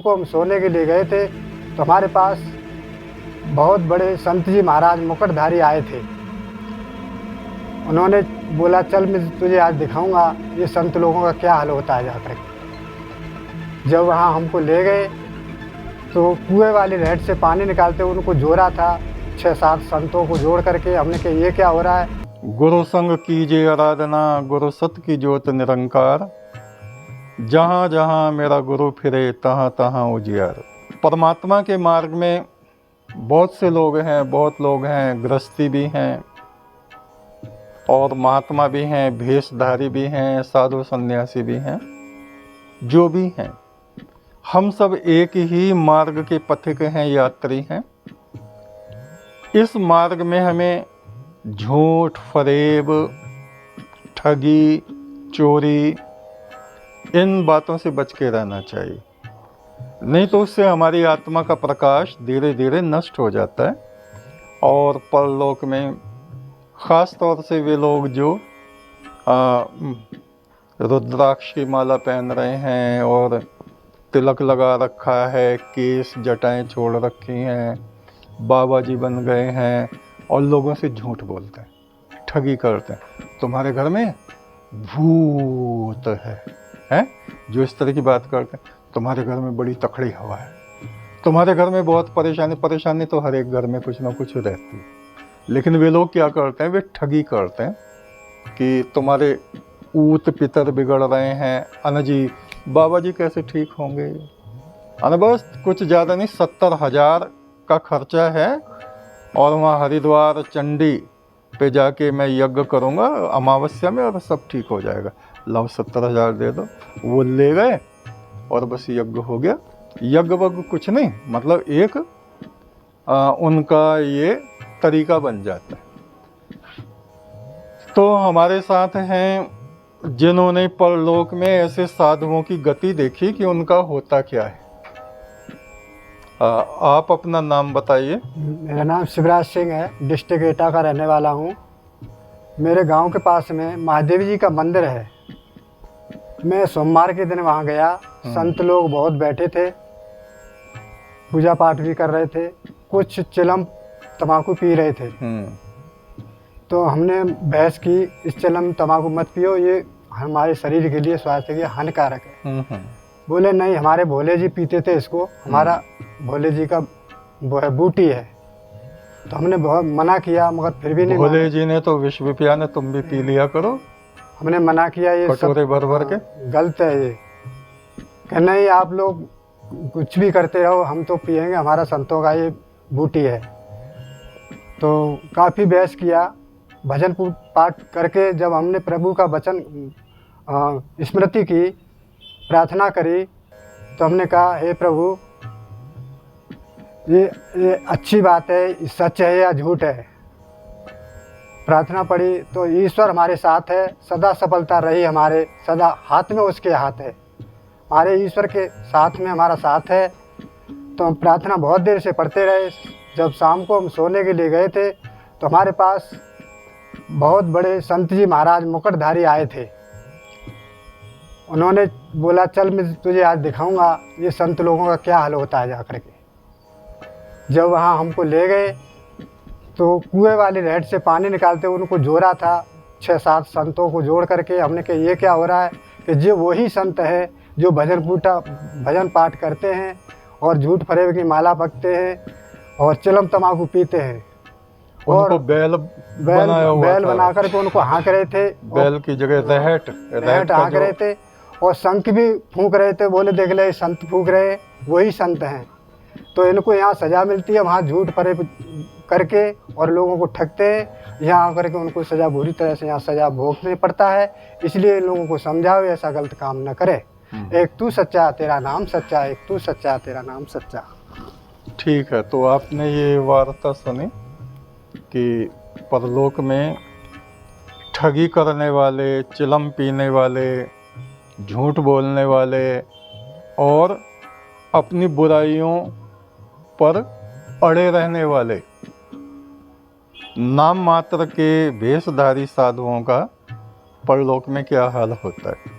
को हम सोने के लिए गए थे तो हमारे पास बहुत बड़े संत जी महाराज मुकुटधारी आए थे। उन्होंने बोला चल मैं तुझे आज दिखाऊंगा ये संत लोगों का क्या हाल होता है जाकर के। जब वहाँ हमको ले गए तो कुएं वाली नहर से पानी निकालते उनको जोड़ा था 6-7 संतों को जोड़ करके। हमने कहा ये क्या हो रहा है। गुरु संग कीजिए आराधना, गुरु सत की ज्योत निरंकार, जहाँ जहाँ मेरा गुरु फिरे तहाँ तहाँ उजियार। परमात्मा के मार्ग में बहुत से लोग हैं, बहुत लोग हैं, गृहस्थी भी हैं और महात्मा भी हैं, भेषधारी भी हैं, साधु सन्यासी भी हैं, जो भी हैं, हम सब एक ही मार्ग के पथिक हैं, यात्री हैं। इस मार्ग में हमें झूठ, फरेब, ठगी, चोरी, इन बातों से बच के रहना चाहिए, नहीं तो उससे हमारी आत्मा का प्रकाश धीरे धीरे नष्ट हो जाता है। और परलोक में ख़ास तौर से वे लोग जो रुद्राक्ष की माला पहन रहे हैं और तिलक लगा रखा है, केस जटाएं छोड़ रखी हैं, बाबा जी बन गए हैं और लोगों से झूठ बोलते हैं, ठगी करते हैं, तुम्हारे घर में भूत है, जो इस तरह की बात करते हैं, तुम्हारे घर में बड़ी तकड़ी हवा है, तुम्हारे घर में बहुत परेशानी तो हर एक घर में कुछ ना कुछ रहती है। लेकिन वे लोग क्या करते हैं, वे ठगी करते हैं कि तुम्हारे ऊत पितर बिगड़ रहे हैं, अनजी बाबा जी कैसे ठीक होंगे, अन बस कुछ ज़्यादा नहीं 70,000 का खर्चा है और वहाँ हरिद्वार चंडी पे जाके मैं यज्ञ करूँगा अमावस्या में और सब ठीक हो जाएगा, लाओ 70,000 दे दो। वो ले गए और बस यज्ञ हो गया। यज्ञ वज्ञ कुछ नहीं, मतलब एक उनका ये तरीका बन जाता है। तो हमारे साथ हैं जिन्होंने परलोक में ऐसे साधुओं की गति देखी कि उनका होता क्या है। आप अपना नाम बताइए। मेरा नाम शिवराज सिंह है, डिस्ट्रिक्ट एटा का रहने वाला हूँ। मेरे गांव के पास में महादेव जी का मंदिर है। मैं सोमवार के दिन वहाँ गया, संत लोग बहुत बैठे थे, पूजा पाठ भी कर रहे थे, कुछ चिलम तम्बाकू पी रहे थे। तो हमने बहस की इस चिलम तम्बाकू मत पियो, ये हमारे शरीर के लिए, स्वास्थ्य के लिए हानिकारक है। बोले नहीं, हमारे भोले जी पीते थे इसको, हमारा भोले जी का वो है बूटी है। तो हमने बहुत मना किया मगर फिर भी नहीं। भोले जी ने तो विश्व पिया ने, तुम भी पी लिया करो। हमने मना किया, ये कटोरे भर भर के गलत है ये। कि नहीं आप लोग कुछ भी करते रहो, हम तो पिएंगे, हमारा संतों का ये बूटी है। तो काफ़ी बहस किया, भजन पाठ करके जब हमने प्रभु का वचन स्मृति की, प्रार्थना करी, तो हमने कहा हे प्रभु ये अच्छी बात है, सच है या झूठ है। प्रार्थना पड़ी तो ईश्वर हमारे साथ है, सदा सफलता रही हमारे, सदा हाथ में उसके हाथ है, हमारे ईश्वर के साथ में हमारा साथ है। तो हम प्रार्थना बहुत देर से पढ़ते रहे। जब शाम को हम सोने के लिए गए थे तो हमारे पास बहुत बड़े संत जी महाराज मुकुटधारी आए थे। उन्होंने बोला चल मैं तुझे आज दिखाऊंगा ये संत लोगों का क्या हाल होता है जाकर के। जब वहाँ हमको ले गए तो कुएं वाली नहर से पानी निकालते उनको जोड़ा था 6-7 संतों को जोड़ करके। हमने कहा ये क्या हो रहा है कि जो वही संत है जो भजन पाठ करते हैं और झूठ फरेब की माला पकते हैं और चिलम तम्बाकू पीते हैं और बैल बना करके उनको हाँक रहे थे, बैल की जगह रहट हाँक रहे थे और शंख भी फूंक रहे थे। बोले देख ले संत फूंक रहे, वही संत हैं। तो इनको यहाँ सज़ा मिलती है, वहाँ झूठ फरेब करके और लोगों को ठगते हैं, यहाँ आकर के उनको सज़ा बुरी तरह से यहाँ सज़ा भोगने पड़ता है। इसलिए इन लोगों को समझाओ ऐसा गलत काम न करे। एक तू सच्चा तेरा नाम सच्चा, एक तू सच्चा तेरा नाम सच्चा। ठीक है, तो आपने ये वार्ता सुनी कि परलोक में ठगी करने वाले, चिलम पीने वाले, झूठ बोलने वाले और अपनी बुराइयों पर अड़े रहने वाले नाम मात्र के भेषधारी साधुओं का परलोक में क्या हाल होता है।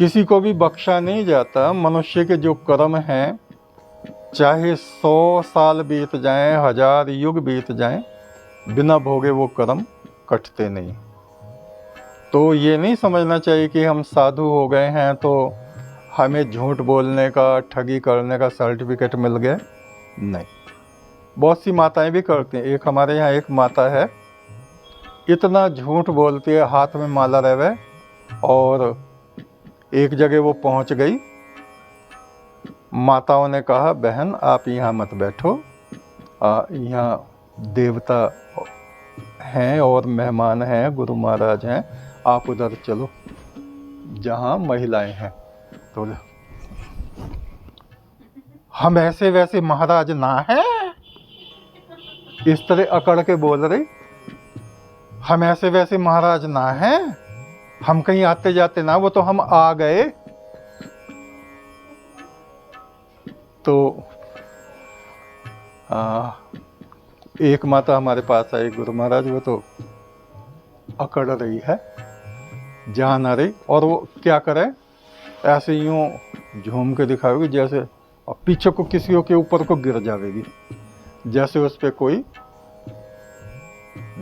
किसी को भी बख्शा नहीं जाता। मनुष्य के जो कर्म हैं, चाहे 100 साल बीत जाएं, 1000 युग बीत जाएं, बिना भोगे वो कर्म कटते नहीं। तो ये नहीं समझना चाहिए कि हम साधु हो गए हैं तो हमें झूठ बोलने का, ठगी करने का सर्टिफिकेट मिल गया। नहीं, बहुत सी माताएं भी करती हैं। एक हमारे यहाँ एक माता है, इतना झूठ बोलती है, हाथ में माला रहे, और एक जगह वो पहुंच गई। माताओं ने कहा, बहन आप यहाँ मत बैठो, यहाँ देवता हैं और मेहमान हैं, गुरु महाराज हैं, आप उधर चलो जहाँ महिलाएं हैं। तो हम ऐसे वैसे महाराज ना हैं, इस तरह अकड़ के बोल रहे, हम ऐसे वैसे महाराज ना हैं, हम कहीं आते जाते ना, वो तो हम आ गए। तो एक माता हमारे पास आई, गुरु महाराज वो तो अकड़ रही है, जा ना रही, और वो क्या करे, ऐसे यूं झूम के दिखाएगी जैसे, और पीछे को किसी के ऊपर को गिर जाएगी, जैसे उस पर कोई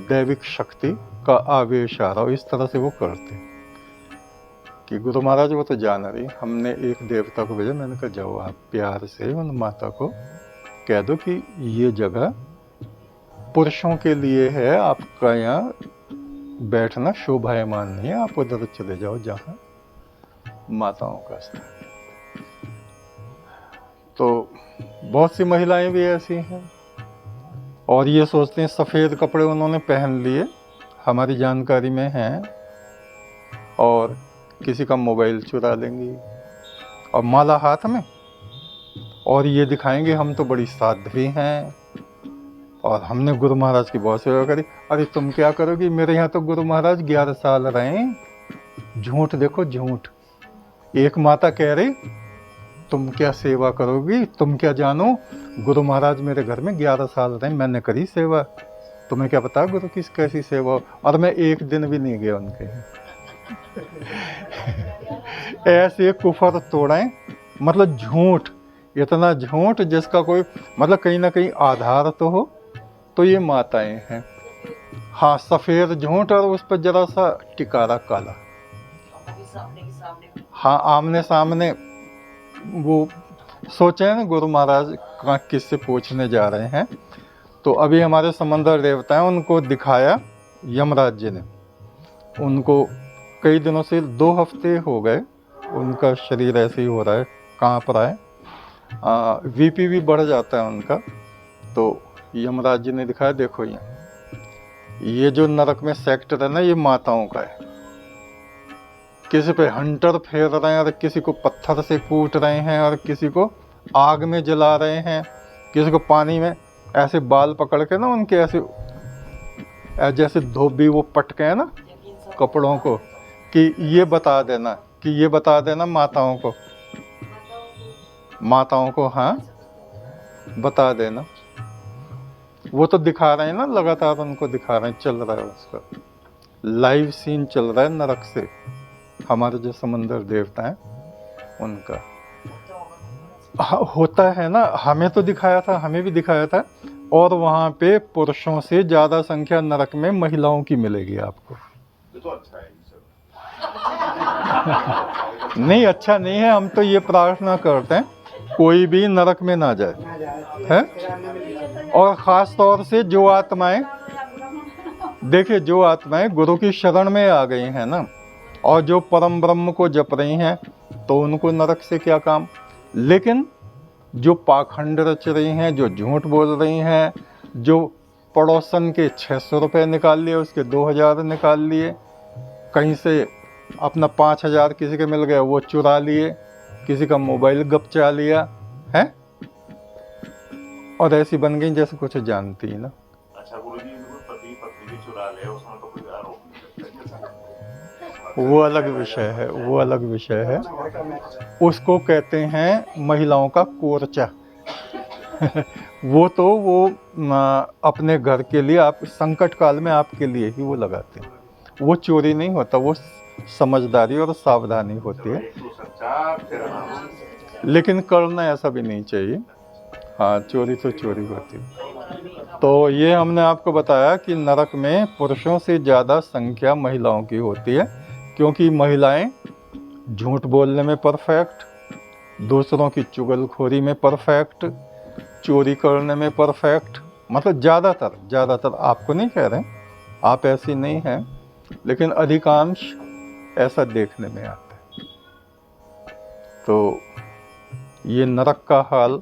दैविक शक्ति का आवेश आ रहा हो। इस तरह से वो करते कि गुरु महाराज वो तो जान रही। हमने एक देवता को भेजा, मैंने कहा जाओ आप प्यार से उन माता को कह दो कि ये जगह पुरुषों के लिए है, आपका यहाँ बैठना शोभायमान नहीं है, आप उधर चले जाओ जहाँ माताओं का स्थान। तो बहुत सी महिलाएं भी ऐसी हैं, और ये सोचते हैं सफ़ेद कपड़े उन्होंने पहन लिए, हमारी जानकारी में हैं, और किसी का मोबाइल चुरा लेंगी और माला हाथ में, और ये दिखाएंगे हम तो बड़ी साध्वी हैं और हमने गुरु महाराज की बहुत सेवा करी। अरे तुम क्या करोगी, मेरे यहाँ तो गुरु महाराज 11 साल रहे। झूठ देखो झूठ। एक माता कह रही तुम क्या सेवा करोगी, तुम क्या जानो, गुरु महाराज मेरे घर में 11 साल रहे, मैंने करी सेवा, तुम्हें क्या पता गुरु की कैसी सेवा हो, और मैं एक दिन भी नहीं गया उनके। ऐसे कुफर तोड़ें, मतलब झूठ, इतना झूठ जिसका कोई मतलब कहीं ना कहीं आधार तो हो। तो ये माताएं हैं। हाँ, सफ़ेद झूठ और उस पर जरा सा टिकारा काला। हाँ, आमने सामने वो सोचे ना गुरु महाराज किससे पूछने जा रहे हैं। तो अभी हमारे समंदर देवता हैं, उनको दिखाया यमराज जी ने। उनको कई दिनों से 2 हफ्ते हो गए, उनका शरीर ऐसे ही हो रहा है, कांप रहा है, बीपी भी बढ़ जाता है उनका। तो यमराज जी ने दिखाया, देखो ये जो नरक में सेक्टर है ना, ये माताओं का है। किसी पे हंटर फेर रहे हैं, और किसी को पत्थर से कूट रहे हैं, और किसी को आग में जला रहे हैं, किसी को पानी में ऐसे बाल पकड़ के ना उनके ऐसे जैसे धोबी वो पटके हैं ना कपड़ों को, कि ये बता देना माताओं को हाँ बता देना। वो तो दिखा रहे हैं ना, लगातार उनको दिखा रहे हैं, चल रहा है उसका लाइव सीन चल रहा है नरक से। हमारे जो समंदर देवता हैं उनका होता है ना, हमें तो दिखाया था, हमें भी दिखाया था। और वहाँ पे पुरुषों से ज़्यादा संख्या नरक में महिलाओं की मिलेगी आपको। तो अच्छा है नहीं, अच्छा नहीं है। हम तो ये प्रार्थना करते हैं कोई भी नरक में ना जाए, है। और ख़ास तौर से जो आत्माएं, देखिए जो आत्माएं गुरु की शरण में आ गई हैं ना, और जो परम ब्रह्म को जप रही हैं, तो उनको नरक से क्या काम। लेकिन जो पाखंड रच रही हैं, जो झूठ बोल रही हैं, जो पड़ोसन के 600 रुपये निकाल लिए, उसके 2000 निकाल लिए, कहीं से अपना 5000 किसी के मिल गया वो चुरा लिए, किसी का मोबाइल गपचा लिया है, और ऐसी बन गई जैसे कुछ जानती ही ना। अच्छा गुरुजी, पति पत्नी भी चुरा ले, उसमें तो कोई आरोप वो अलग विषय है, वो अलग विषय है। उसको कहते हैं महिलाओं का कोर्चा। वो तो वो अपने घर के लिए, आप संकट काल में आपके लिए ही वो लगाते हैं। वो चोरी नहीं होता, वो समझदारी और सावधानी होती है, एक तू सच्चा तेरा नाम सच्चा। लेकिन करना ऐसा भी नहीं चाहिए। हाँ, चोरी तो चोरी होती है। तो ये हमने आपको बताया कि नरक में पुरुषों से ज़्यादा संख्या महिलाओं की होती है, क्योंकि महिलाएं झूठ बोलने में परफेक्ट, दूसरों की चुगलखोरी में परफेक्ट, चोरी करने में परफेक्ट, मतलब ज़्यादातर आपको नहीं कह रहे, आप ऐसी नहीं हैं, लेकिन अधिकांश ऐसा देखने में आता है। तो ये नरक का हाल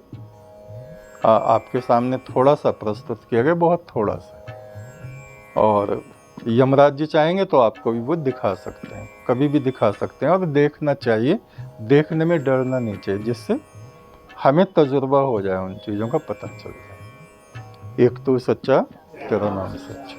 आपके सामने थोड़ा सा प्रस्तुत किया गया, बहुत थोड़ा सा। और यमराज जी चाहेंगे तो आपको भी वो दिखा सकते हैं, कभी भी दिखा सकते हैं, और देखना चाहिए, देखने में डरना नहीं चाहिए, जिससे हमें तजुर्बा हो जाए, उन चीज़ों का पता चल जाए। एक तू सच्चा तेरा नाम सच्चा।